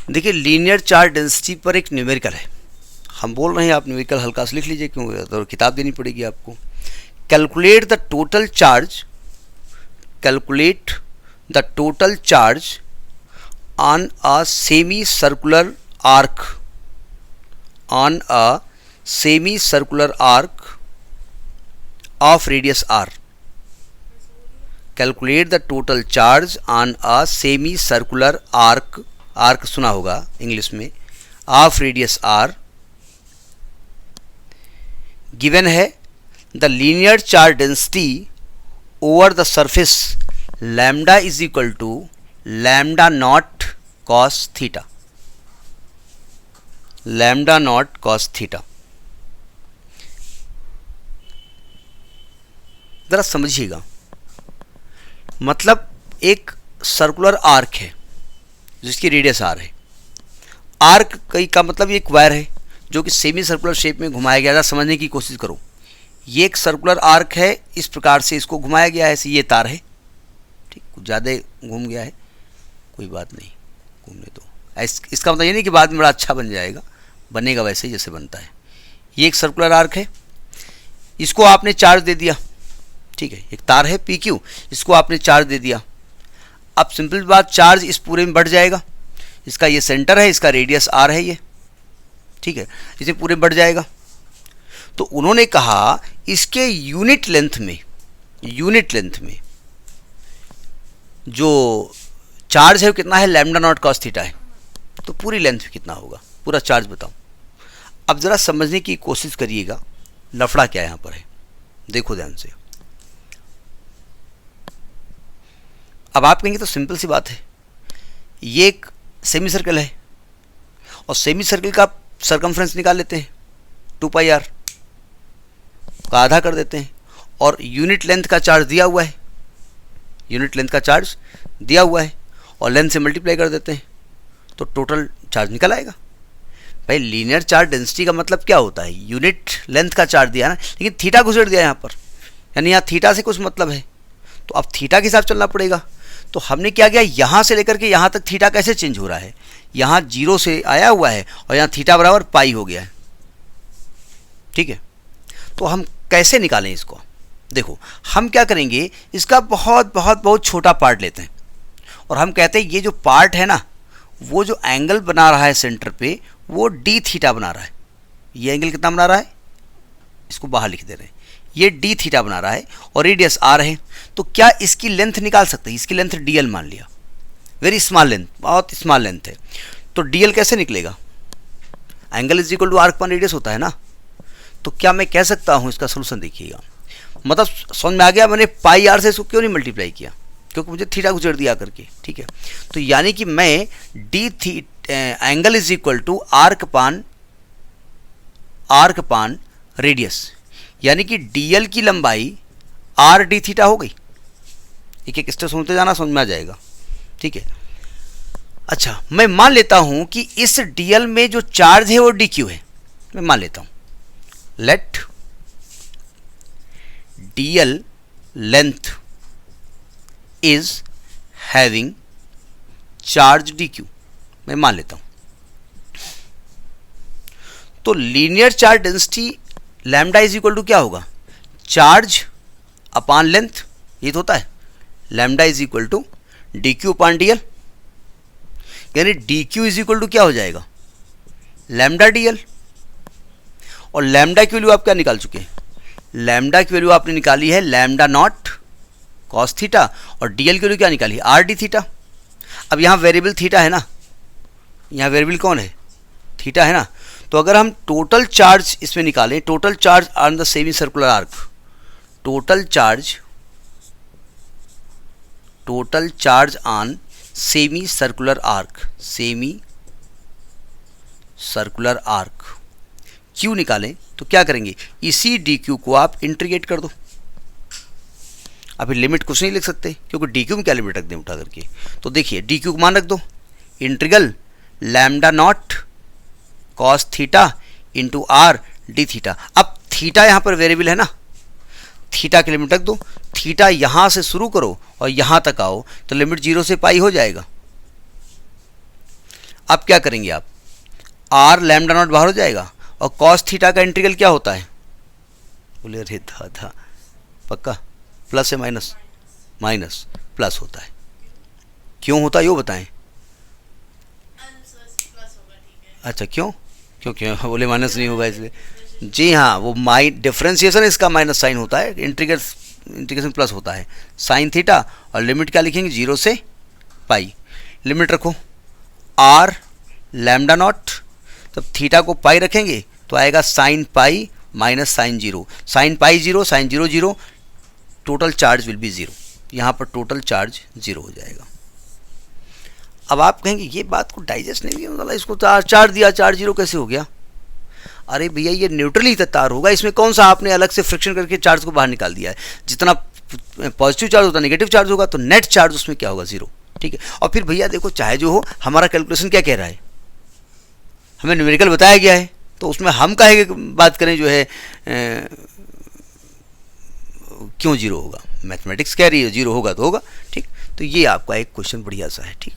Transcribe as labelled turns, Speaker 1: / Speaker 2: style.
Speaker 1: देखिए linear charge density पर एक न्यूमेरिकल है, हम बोल रहे हैं आप न्यूमेरिकल हल्का से लिख लीजिए, क्यों तो किताब देनी पड़ेगी आपको। Calculate the total charge, calculate the total charge on a semi circular arc, on a semi circular arc of radius r. Calculate the total charge on a semi circular arc, arc सुना होगा English में, of radius r. Given है the linear charge density over the surface lambda is equal to lambda naught cos theta, lambda naught cos theta. ज़रा समझिएगा, मतलब एक circular arc है जिसकी रेडियस आर है। आर्क कई का मतलब एक वायर है जो कि सेमी सर्कुलर शेप में घुमाया गया। ज़रा समझने की कोशिश करो, ये एक सर्कुलर आर्क है, इस प्रकार से इसको घुमाया गया है, ऐसे ये तार है, ठीक, कुछ ज़्यादा घूम गया है, कोई बात नहीं, घूमने दो। इसका मतलब ये नहीं कि बाद में बड़ा अच्छा बन जाएगा, बनेगा वैसे ही जैसे बनता है। ये एक सर्कुलर आर्क है, इसको आपने चार्ज दे दिया, ठीक है, एक तार है पी क्यू, इसको आपने चार्ज दे दिया। अब सिंपल बात, चार्ज इस पूरे में बढ़ जाएगा, इसका ये सेंटर है, इसका रेडियस आर है ये, ठीक है, इसे पूरे बढ़ जाएगा। तो उन्होंने कहा इसके यूनिट लेंथ में, यूनिट लेंथ में जो चार्ज है वो कितना है, लैम्डा नॉट कॉस थीटा है। तो पूरी लेंथ में कितना होगा, पूरा चार्ज बताओ। अब ज़रा समझने की कोशिश करिएगा लफड़ा क्या यहाँ पर है, देखो ध्यान से। अब आप कहेंगे तो सिंपल सी बात है, ये एक सेमी सर्कल है और सेमी सर्कल का सरकमफ्रेंस निकाल लेते हैं, 2 पाई आर का आधा कर देते हैं, और यूनिट लेंथ का चार्ज दिया हुआ है, यूनिट लेंथ का चार्ज दिया हुआ है, और लेंथ से मल्टीप्लाई कर देते हैं तो टोटल चार्ज निकल आएगा। भाई लीनियर चार्ज डेंसिटी का मतलब क्या होता है, यूनिट लेंथ का चार्ज दिया ना, लेकिन थीटा घुसेड़ दिया यहाँ पर, यानी यहाँ थीटा से कुछ मतलब है, तो अब थीटा के हिसाब चलना पड़ेगा। तो हमने क्या किया, यहाँ से लेकर के यहाँ तक थीटा कैसे चेंज हो रहा है, यहाँ 0 से आया हुआ है और यहाँ थीटा बराबर पाई हो गया है, ठीक है। तो हम कैसे निकालें इसको, देखो हम क्या करेंगे, इसका बहुत बहुत बहुत छोटा पार्ट लेते हैं और हम कहते हैं ये जो पार्ट है ना, वो जो एंगल बना रहा है सेंटर पे, वो डी थीटा बना रहा है। ये एंगल कितना बना रहा है, इसको बाहर लिख दे रहे हैं, ये डी थीटा बना रहा है और रेडियस आर है। तो क्या इसकी लेंथ निकाल सकते हैं, इसकी लेंथ डीएल मान लिया, वेरी स्मॉल लेंथ, बहुत स्मॉल लेंथ है। तो डीएल कैसे निकलेगा, angle is equal to arc पर रेडियस होता है ना। तो क्या मैं कह सकता हूँ, इसका सोल्यूशन देखिएगा, मतलब समझ में आ गया, मैंने पाई आर से इसको क्यों नहीं मल्टीप्लाई किया, क्योंकि मुझे थीटा गुजर दिया करके, ठीक है। तो यानी कि मैं d theta angle is equal to arc upon radius, यानी कि डीएल की लंबाई आर डी थीटा हो गई। एक एक स्टेप सुनते जाना, समझ में आ जाएगा, ठीक है। अच्छा, मैं मान लेता हूं कि इस डीएल में जो चार्ज है वो डी क्यू है, मैं मान लेता हूं, let DL length is having charge D Q, मैं मान लेता हूं। तो linear charge density lambda is equal to क्या होगा, चार्ज अपान लेंथ, ये तो होता है, lambda is equal to D Q upon D L, यानी D Q is equal to क्या हो जाएगा, लैम्डा डी एल। और लैम्डा की वैल्यू आप क्या निकाल चुके हैं, लैम्डा की वैल्यू आपने निकाली है लैम्डा नॉट कॉस थीटा, और डी एल की वैल्यू क्या निकाली, आर डी थीटा। अब यहाँ वेरिएबल थीटा है ना, यहाँ वेरिएबल कौन है, थीटा है ना। तो अगर हम टोटल चार्ज इसमें निकालें, total charge on the semi circular arc, total charge on semi circular arc Q निकालें, तो क्या करेंगे, इसी डी क्यू को आप इंटीग्रेट कर दो। अभी लिमिट कुछ नहीं लिख सकते, क्योंकि डी क्यू में क्या लिमिट रख दें उठा करके। तो देखिए डी क्यू को मान रख दो, integral lambda naught cos theta into R D theta. अब थीटा यहाँ पर वेरिएबल है ना, थीटा की लिमिट रख दो, थीटा यहाँ से शुरू करो और यहाँ तक आओ, तो लिमिट 0 से पाई हो जाएगा। अब क्या करेंगे आप, आर लैम्डा नॉट बाहर हो जाएगा, और कॉस थीटा का इंटीग्रल क्या होता है, बोले अरे था पक्का, प्लस है माइनस, माइनस प्लस होता है, क्यों होता है वो बताएं। अच्छा क्यों, क्यों क्यों बोले माइनस नहीं होगा इसलिए, जी हाँ, वो डिफरेंशिएशन इसका माइनस साइन होता है, इंटीग्रेशन प्लस होता है साइन थीटा, और लिमिट क्या लिखेंगे, 0 से पाई, लिमिट रखो आर लैम्डा नॉट, तब थीटा को पाई रखेंगे तो आएगा sine pi minus sine 0, sine pi 0, sine 0 0, total charge will be 0, यहाँ पर टोटल चार्ज 0 हो जाएगा। अब आप कहेंगे ये बात को डाइजेस्ट नहीं किया, मतलब इसको चार्ज दिया, चार्ज 0 कैसे हो गया, अरे भैया ये न्यूट्रली तार होगा, इसमें कौन सा आपने अलग से फ्रिक्शन करके चार्ज को बाहर निकाल दिया है, जितना पॉजिटिव चार्ज होता नेगेटिव चार्ज होगा तो नेट चार्ज उसमें क्या होगा, 0, ठीक है। और फिर भैया देखो चाहे जो हो, हमारा कैलकुलेशन क्या कह रहा है, हमें न्यूमेरिकल बताया गया है, तो उसमें हम काहे बात करें जो है क्यों 0 होगा, मैथमेटिक्स कह रही है 0 होगा तो होगा, ठीक। तो ये आपका एक क्वेश्चन बढ़िया सा है, ठीक।